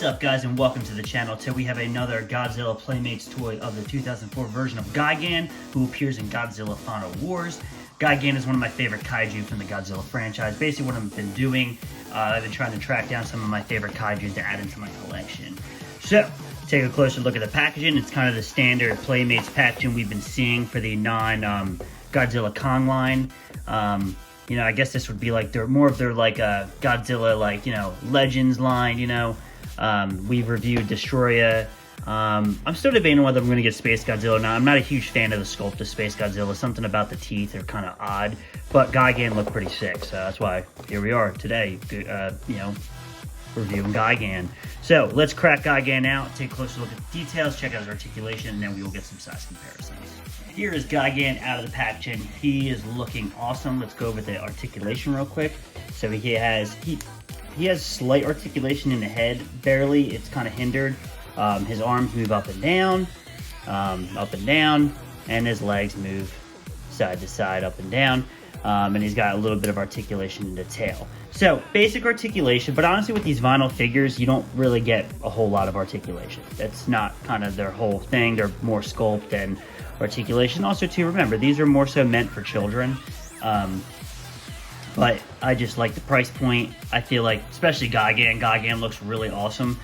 up, guys, and welcome to the channel. Today we have another Godzilla Playmates toy of the 2004 version of Gigan, who appears in Godzilla Final Wars. Gigan is one of my favorite kaiju from the Godzilla franchise. Basically what I've been doing, I've been trying to track down some of my favorite kaijus to add into my collection. So, take a closer look at the packaging. It's kind of the standard Playmates packaging we've been seeing for the non-Godzilla Kong line. You know, I guess this would be like more of their like Godzilla, like, you know, Legends line, you know. We've reviewed Destroya. I'm still debating whether I'm going to get Space Godzilla or not. I'm not a huge fan of the sculpt of Space Godzilla. Something about the teeth are kind of odd, but Gigan looked pretty sick, so that's why here we are today, you know, reviewing Gigan. So let's crack Gigan out, take a closer look at the details, check out his articulation, and then we will get some size comparisons. Here is Gigan out of the packaging. He is looking awesome. Let's go over the articulation real quick. So he has slight articulation in the head, barely. It's kind of hindered. His arms move up and down, and his legs move side to side, up and down. And he's got a little bit of articulation in the tail. So, basic articulation, but honestly with these vinyl figures, you don't really get a whole lot of articulation. That's not kind of their whole thing. They're more sculpt than articulation. Also, too, remember, these are more so meant for children. But I just like the price point. I feel like, especially Gigan looks really awesome.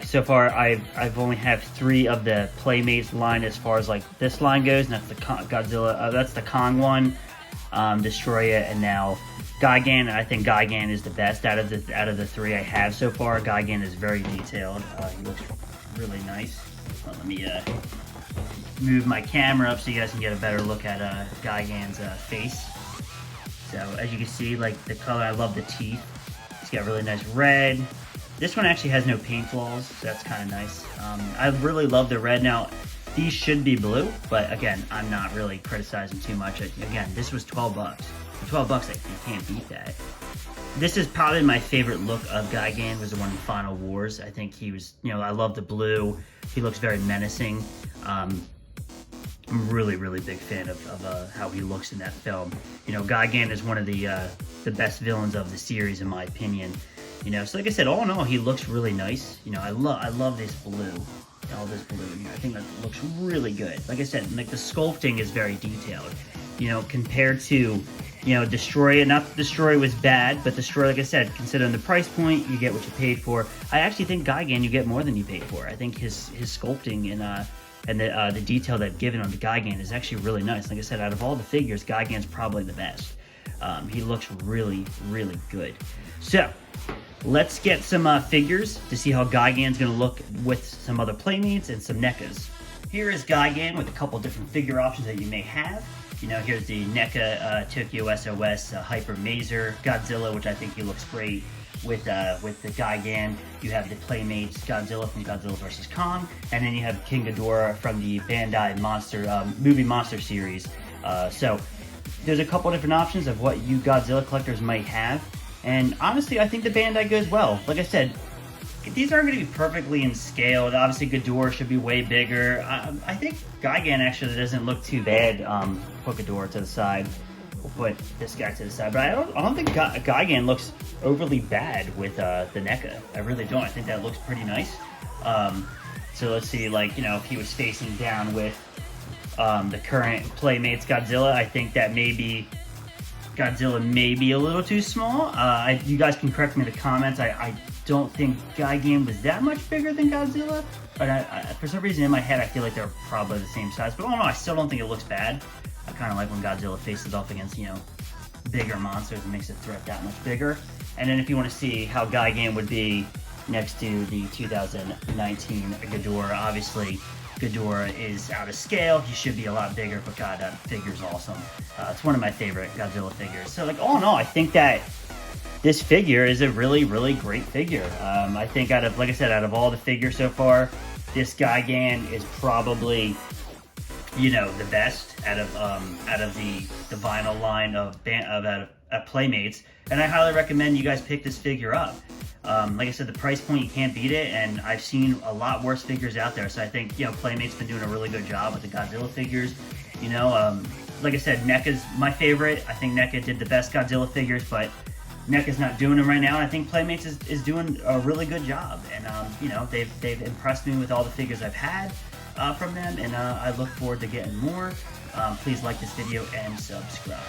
So far, I've only have 3 of the Playmates line as far as like this line goes, and that's the Godzilla. That's the Kong one, Destroya, and now Gigan. I think Gigan is the best out of the 3 I have so far. Gigan is very detailed. He looks really nice. Let me move my camera up so you guys can get a better look at Gigan's face. So as you can see, like the color, I love the teeth. It's got really nice red. This one actually has no paint flaws, so that's kind of nice. I really love the red. Now, these should be blue, but again, I'm not really criticizing too much. Again, this was 12 bucks. For 12 bucks, you can't beat that. This is probably my favorite look of Gigan, was the one in Final Wars. I think he was, you know, I love the blue. He looks very menacing. I'm really big fan of how he looks in that film. You know, Gigan is one of the best villains of the series, in my opinion. You know, so like I said, all in all, he looks really nice. You know, I love this blue. All this blue here. I think that looks really good. Like I said, like the sculpting is very detailed. You know, compared to, you know, Destroya. Not that Destroya was bad, but Destroya, like I said, considering the price point, you get what you paid for. I actually think Gigan, you get more than you paid for. I think his sculpting and the detail they've given on the Gigan is actually really nice. Like I said, out of all the figures, Gigan's probably the best. He looks really good. So, let's get some figures to see how Gigan's going to look with some other Playmates and some NECAs. Here is Gigan with a couple different figure options that you may have. You know, here's the NECA Tokyo SOS Hyper Mazer Godzilla, which I think he looks great with the Gigan. You have the Playmates Godzilla from Godzilla vs. Kong, and then you have King Ghidorah from the Bandai movie monster series. So there's a couple different options of what you Godzilla collectors might have, and honestly, I think the Bandai goes well. Like I said, these aren't going to be perfectly in scale. Obviously, Ghidorah should be way bigger. I think Gigan actually doesn't look too bad. Put Ghidorah to the side. We'll put this guy to the side. But I don't think Gigan looks overly bad with the NECA. I really don't. I think that looks pretty nice. So let's see, like, you know, if he was facing down with the current Playmates Godzilla, I think that maybe Godzilla may be a little too small. You guys can correct me in the comments. I don't think Gigan was that much bigger than Godzilla, but for some reason in my head I feel like they're probably the same size. But I still don't think it looks bad. I kind of like when Godzilla faces off against, you know, bigger monsters and makes the threat that much bigger. And then if you want to see how Gigan would be next to the 2019 Ghidorah, obviously Ghidorah is out of scale. He should be a lot bigger, but God, that figure's awesome. It's one of my favorite Godzilla figures. So, like, all in all, I think that this figure is a really great figure. I think like I said, out of all the figures so far, this Gigan is probably, you know, the best out of the vinyl line of Playmates, and I highly recommend you guys pick this figure up. Like I said, the price point, you can't beat it, and I've seen a lot worse figures out there, so I think, you know, Playmate's been doing a really good job with the Godzilla figures. You know, like I said, NECA's my favorite. I think NECA did the best Godzilla figures, but NECA's not doing them right now. And I think Playmates is doing a really good job. And, you know, they've impressed me with all the figures I've had from them. And I look forward to getting more. Please like this video and subscribe.